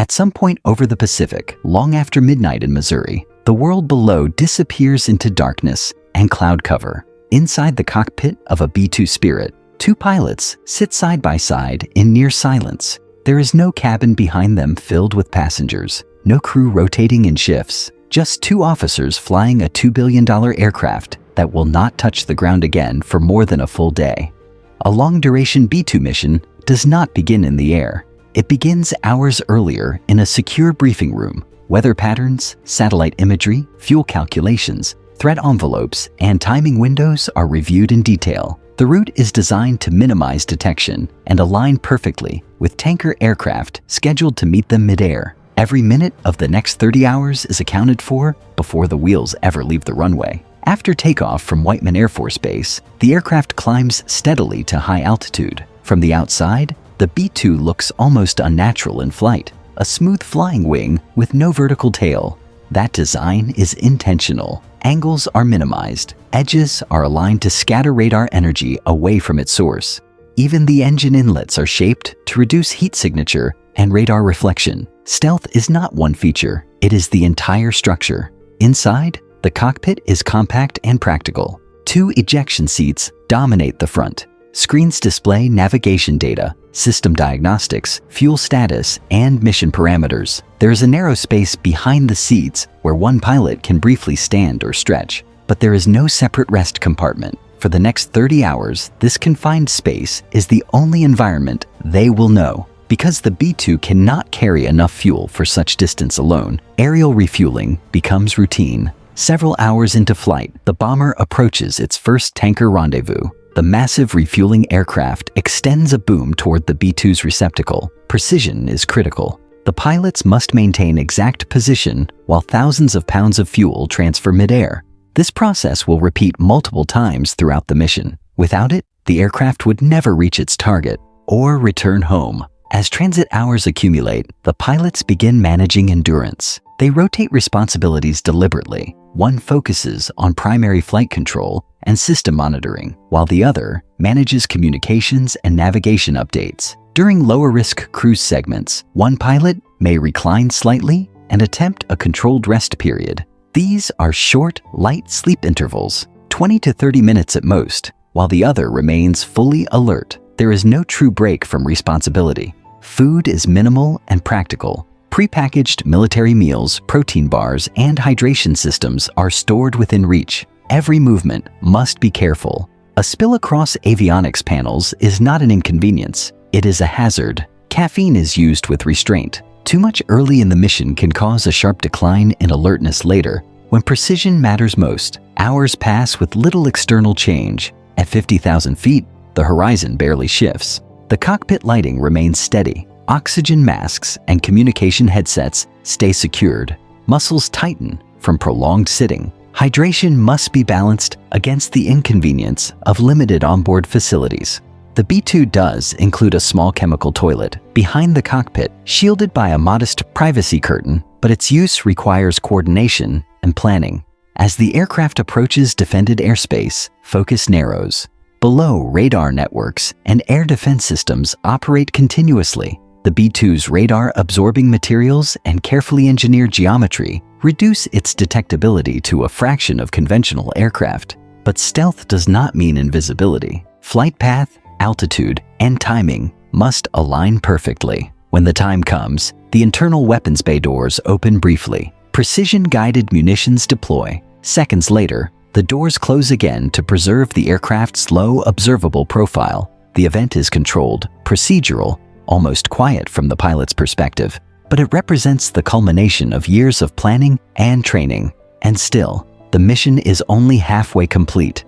At some point over the Pacific, long after midnight in Missouri, the world below disappears into darkness and cloud cover. Inside the cockpit of a B-2 Spirit, two pilots sit side by side in near silence. There is no cabin behind them filled with passengers, no crew rotating in shifts, just two officers flying a $2 billion aircraft that will not touch the ground again for more than a full day. A long-duration B-2 mission does not begin in the air. It begins hours earlier in a secure briefing room. Weather patterns, satellite imagery, fuel calculations, threat envelopes, and timing windows are reviewed in detail. The route is designed to minimize detection and align perfectly with tanker aircraft scheduled to meet them midair. Every minute of the next 30 hours is accounted for before the wheels ever leave the runway. After takeoff from Whiteman Air Force Base, the aircraft climbs steadily to high altitude. From the outside, the B-2 looks almost unnatural in flight, a smooth flying wing with no vertical tail. That design is intentional. Angles are minimized. Edges are aligned to scatter radar energy away from its source. Even the engine inlets are shaped to reduce heat signature and radar reflection. Stealth is not one feature, it is the entire structure. Inside, the cockpit is compact and practical. Two ejection seats dominate the front. Screens display navigation data, system diagnostics, fuel status, and mission parameters. There is a narrow space behind the seats where one pilot can briefly stand or stretch, but there is no separate rest compartment. For the next 30 hours, this confined space is the only environment they will know. Because the B-2 cannot carry enough fuel for such distance alone, aerial refueling becomes routine. Several hours into flight, the bomber approaches its first tanker rendezvous. The massive refueling aircraft extends a boom toward the B-2's receptacle. Precision is critical. The pilots must maintain exact position while thousands of pounds of fuel transfer midair. This process will repeat multiple times throughout the mission. Without it, the aircraft would never reach its target or return home. As transit hours accumulate, the pilots begin managing endurance. They rotate responsibilities deliberately. One focuses on primary flight control and system monitoring, while the other manages communications and navigation updates. During lower-risk cruise segments, one pilot may recline slightly and attempt a controlled rest period. These are short, light sleep intervals, 20 to 30 minutes at most, while the other remains fully alert. There is no true break from responsibility. Food is minimal and practical. Prepackaged military meals, protein bars, and hydration systems are stored within reach. Every movement must be careful. A spill across avionics panels is not an inconvenience. It is a hazard. Caffeine is used with restraint. Too much early in the mission can cause a sharp decline in alertness later. When precision matters most, hours pass with little external change. At 50,000 feet, the horizon barely shifts. The cockpit lighting remains steady. Oxygen masks and communication headsets stay secured. Muscles tighten from prolonged sitting. Hydration must be balanced against the inconvenience of limited onboard facilities. The B-2 does include a small chemical toilet behind the cockpit, shielded by a modest privacy curtain, but its use requires coordination and planning. As the aircraft approaches defended airspace, focus narrows. Below, radar networks and air defense systems operate continuously. The B-2's radar-absorbing materials and carefully engineered geometry reduce its detectability to a fraction of conventional aircraft. But stealth does not mean invisibility. Flight path, altitude, and timing must align perfectly. When the time comes, the internal weapons bay doors open briefly. Precision-guided munitions deploy. Seconds later, the doors close again to preserve the aircraft's low observable profile. The event is controlled, procedural, almost quiet from the pilot's perspective, but it represents the culmination of years of planning and training. And still, the mission is only halfway complete.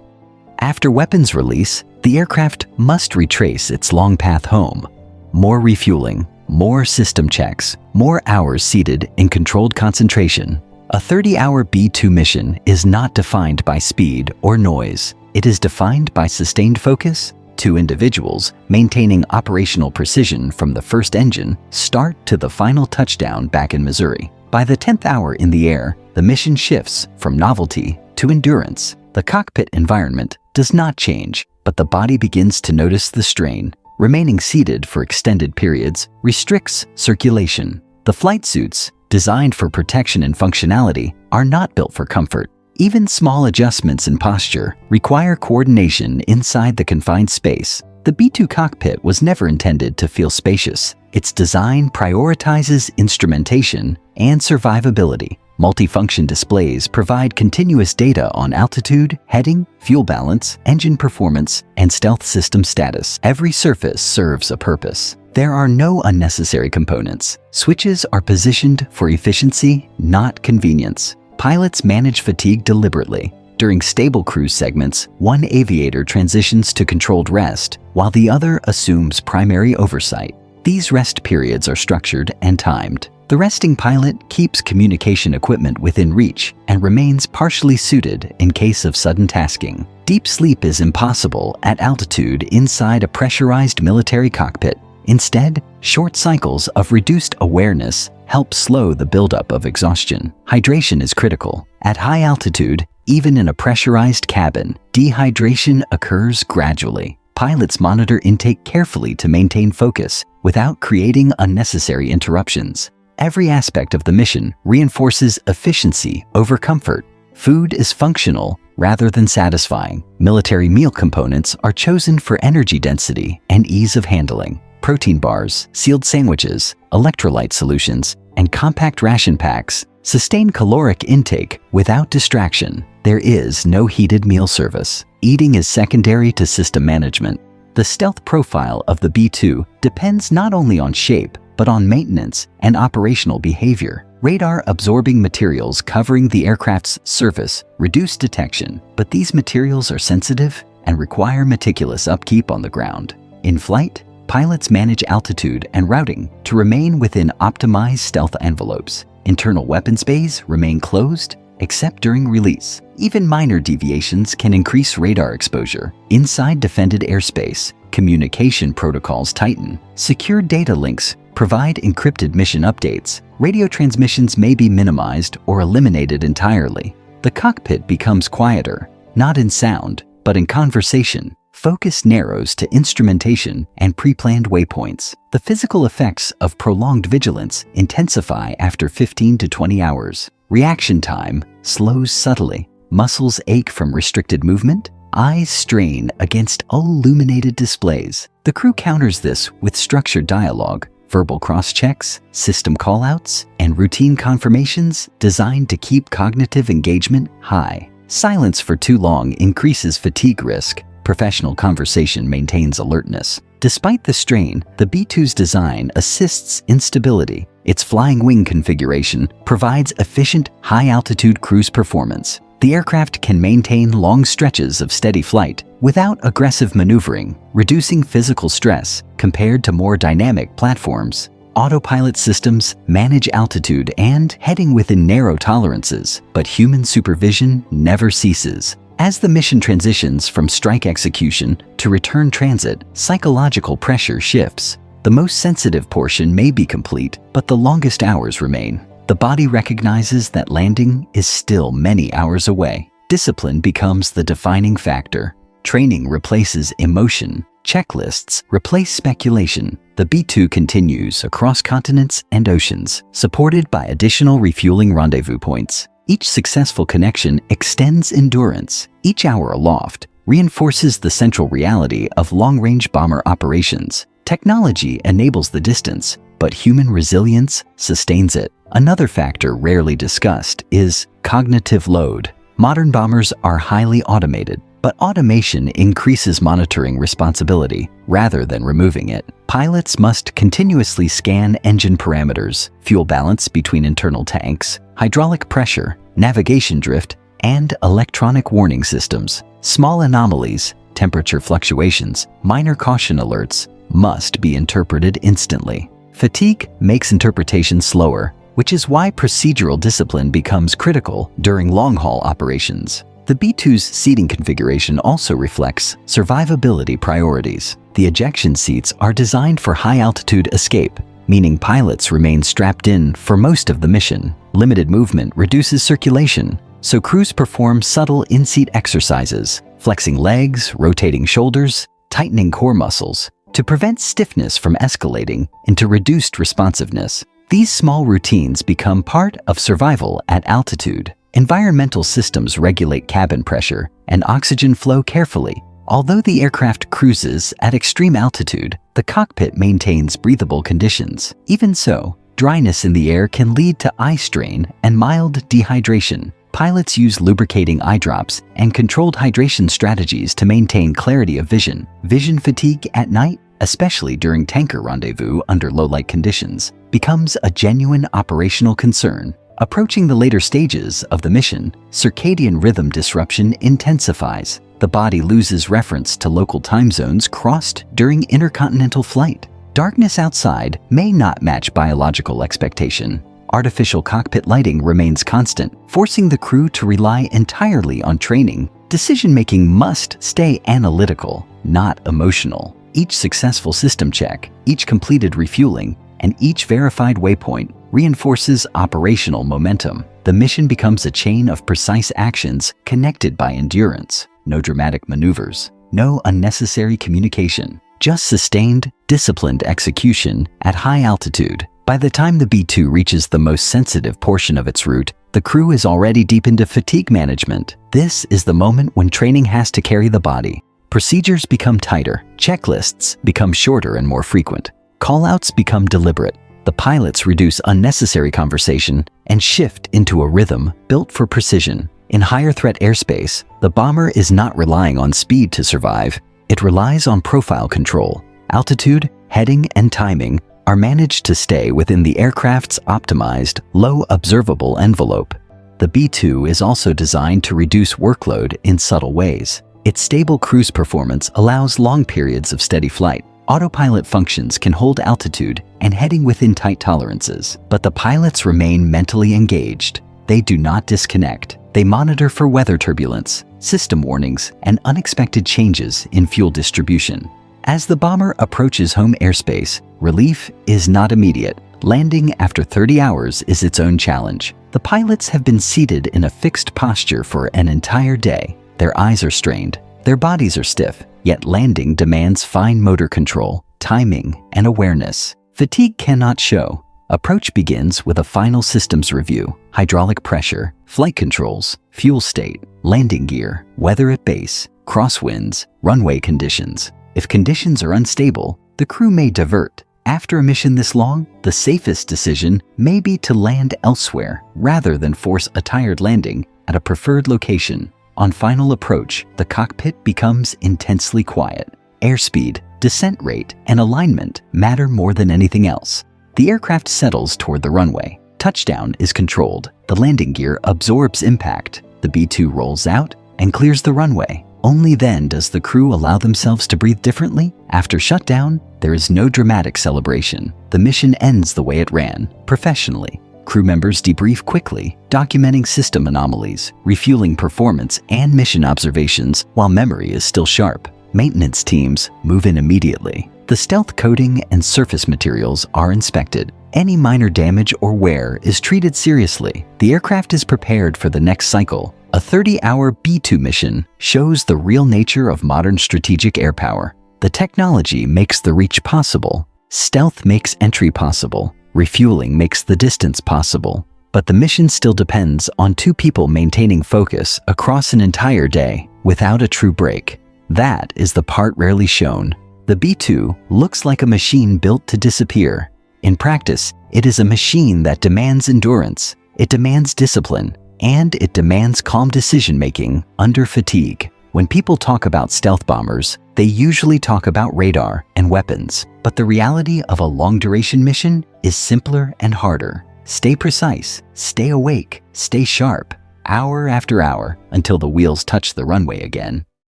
After weapons release, the aircraft must retrace its long path home. More refueling, more system checks, more hours seated in controlled concentration. A 30-hour B-2 mission is not defined by speed or noise. It is defined by sustained focus. Two individuals maintaining operational precision from the first engine start to the final touchdown back in Missouri. By the 10th hour in the air, the mission shifts from novelty to endurance. The cockpit environment does not change, but the body begins to notice the strain. Remaining seated for extended periods restricts circulation. The flight suits, designed for protection and functionality, are not built for comfort. Even small adjustments in posture require coordination inside the confined space. The B-2 cockpit was never intended to feel spacious. Its design prioritizes instrumentation and survivability. Multifunction displays provide continuous data on altitude, heading, fuel balance, engine performance, and stealth system status. Every surface serves a purpose. There are no unnecessary components. Switches are positioned for efficiency, not convenience. Pilots manage fatigue deliberately. During stable cruise segments, one aviator transitions to controlled rest, while the other assumes primary oversight. These rest periods are structured and timed. The resting pilot keeps communication equipment within reach and remains partially suited in case of sudden tasking. Deep sleep is impossible at altitude inside a pressurized military cockpit. Instead, short cycles of reduced awareness help slow the buildup of exhaustion. Hydration is critical. At high altitude, even in a pressurized cabin, dehydration occurs gradually. Pilots monitor intake carefully to maintain focus without creating unnecessary interruptions. Every aspect of the mission reinforces efficiency over comfort. Food is functional rather than satisfying. Military meal components are chosen for energy density and ease of handling. Protein bars, sealed sandwiches, electrolyte solutions, and compact ration packs sustain caloric intake without distraction. There is no heated meal service. Eating is secondary to system management. The stealth profile of the B-2 depends not only on shape, but on maintenance and operational behavior. Radar-absorbing materials covering the aircraft's surface reduce detection, but these materials are sensitive and require meticulous upkeep on the ground. In flight, pilots manage altitude and routing to remain within optimized stealth envelopes. Internal weapons bays remain closed except during release. Even minor deviations can increase radar exposure. Inside defended airspace, communication protocols tighten. Secure data links provide encrypted mission updates. Radio transmissions may be minimized or eliminated entirely. The cockpit becomes quieter, not in sound, but in conversation. Focus narrows to instrumentation and pre-planned waypoints. The physical effects of prolonged vigilance intensify after 15 to 20 hours. Reaction time slows subtly. Muscles ache from restricted movement. Eyes strain against illuminated displays. The crew counters this with structured dialogue, verbal cross-checks, system callouts, and routine confirmations designed to keep cognitive engagement high. Silence for too long increases fatigue risk. Professional conversation maintains alertness. Despite the strain, the B-2's design assists in stability. Its flying wing configuration provides efficient, high-altitude cruise performance. The aircraft can maintain long stretches of steady flight without aggressive maneuvering, reducing physical stress compared to more dynamic platforms. Autopilot systems manage altitude and heading within narrow tolerances, but human supervision never ceases. As the mission transitions from strike execution to return transit, psychological pressure shifts. The most sensitive portion may be complete, but the longest hours remain. The body recognizes that landing is still many hours away. Discipline becomes the defining factor. Training replaces emotion. Checklists replace speculation. The B-2 continues across continents and oceans, supported by additional refueling rendezvous points. Each successful connection extends endurance. Each hour aloft reinforces the central reality of long-range bomber operations. Technology enables the distance, but human resilience sustains it. Another factor rarely discussed is cognitive load. Modern bombers are highly automated, but automation increases monitoring responsibility rather than removing it. Pilots must continuously scan engine parameters, fuel balance between internal tanks, hydraulic pressure, navigation drift, and electronic warning systems. Small anomalies, temperature fluctuations, minor caution alerts must be interpreted instantly. Fatigue makes interpretation slower, which is why procedural discipline becomes critical during long-haul operations. The B-2's seating configuration also reflects survivability priorities. The ejection seats are designed for high-altitude escape, meaning pilots remain strapped in for most of the mission. Limited movement reduces circulation, so crews perform subtle in-seat exercises, flexing legs, rotating shoulders, tightening core muscles, to prevent stiffness from escalating into reduced responsiveness. These small routines become part of survival at altitude. Environmental systems regulate cabin pressure and oxygen flow carefully. Although the aircraft cruises at extreme altitude, the cockpit maintains breathable conditions. Even so, dryness in the air can lead to eye strain and mild dehydration. Pilots use lubricating eye drops and controlled hydration strategies to maintain clarity of vision. Vision fatigue at night, especially during tanker rendezvous under low-light conditions, becomes a genuine operational concern. Approaching the later stages of the mission, circadian rhythm disruption intensifies. The body loses reference to local time zones crossed during intercontinental flight. Darkness outside may not match biological expectation. Artificial cockpit lighting remains constant, forcing the crew to rely entirely on training. Decision-making must stay analytical, not emotional. Each successful system check, each completed refueling, and each verified waypoint reinforces operational momentum. The mission becomes a chain of precise actions connected by endurance. No dramatic maneuvers, no unnecessary communication, just sustained, disciplined execution at high altitude. By the time the B-2 reaches the most sensitive portion of its route, the crew is already deep into fatigue management. This is the moment when training has to carry the body. Procedures become tighter, checklists become shorter and more frequent, callouts become deliberate. The pilots reduce unnecessary conversation and shift into a rhythm built for precision. In higher threat airspace, the bomber is not relying on speed to survive. It relies on profile control. Altitude, heading, and timing are managed to stay within the aircraft's optimized, low observable envelope. The B-2 is also designed to reduce workload in subtle ways. Its stable cruise performance allows long periods of steady flight. Autopilot functions can hold altitude and heading within tight tolerances, but the pilots remain mentally engaged. They do not disconnect. They monitor for weather turbulence, system warnings, and unexpected changes in fuel distribution. As the bomber approaches home airspace, relief is not immediate. Landing after 30 hours is its own challenge. The pilots have been seated in a fixed posture for an entire day. Their eyes are strained, their bodies are stiff, yet landing demands fine motor control, timing, and awareness. Fatigue cannot show. Approach begins with a final systems review: hydraulic pressure, flight controls, fuel state, landing gear, weather at base, crosswinds, runway conditions. If conditions are unstable, the crew may divert. After a mission this long, the safest decision may be to land elsewhere rather than force a tired landing at a preferred location. On final approach, the cockpit becomes intensely quiet. Airspeed, descent rate, and alignment matter more than anything else. The aircraft settles toward the runway. Touchdown is controlled. The landing gear absorbs impact. The B-2 rolls out and clears the runway. Only then does the crew allow themselves to breathe differently. After shutdown, there is no dramatic celebration. The mission ends the way it ran, professionally. Crew members debrief quickly, documenting system anomalies, refueling performance, and mission observations while memory is still sharp. Maintenance teams move in immediately. The stealth coating and surface materials are inspected. Any minor damage or wear is treated seriously. The aircraft is prepared for the next cycle. A 30-hour B-2 mission shows the real nature of modern strategic air power. The technology makes the reach possible. Stealth makes entry possible. Refueling makes the distance possible. But the mission still depends on two people maintaining focus across an entire day without a true break. That is the part rarely shown. The B-2 looks like a machine built to disappear. In practice, it is a machine that demands endurance, it demands discipline, and it demands calm decision-making under fatigue. When people talk about stealth bombers, they usually talk about radar and weapons. But the reality of a long-duration mission is simpler and harder. Stay precise, stay awake, stay sharp, hour after hour until the wheels touch the runway again.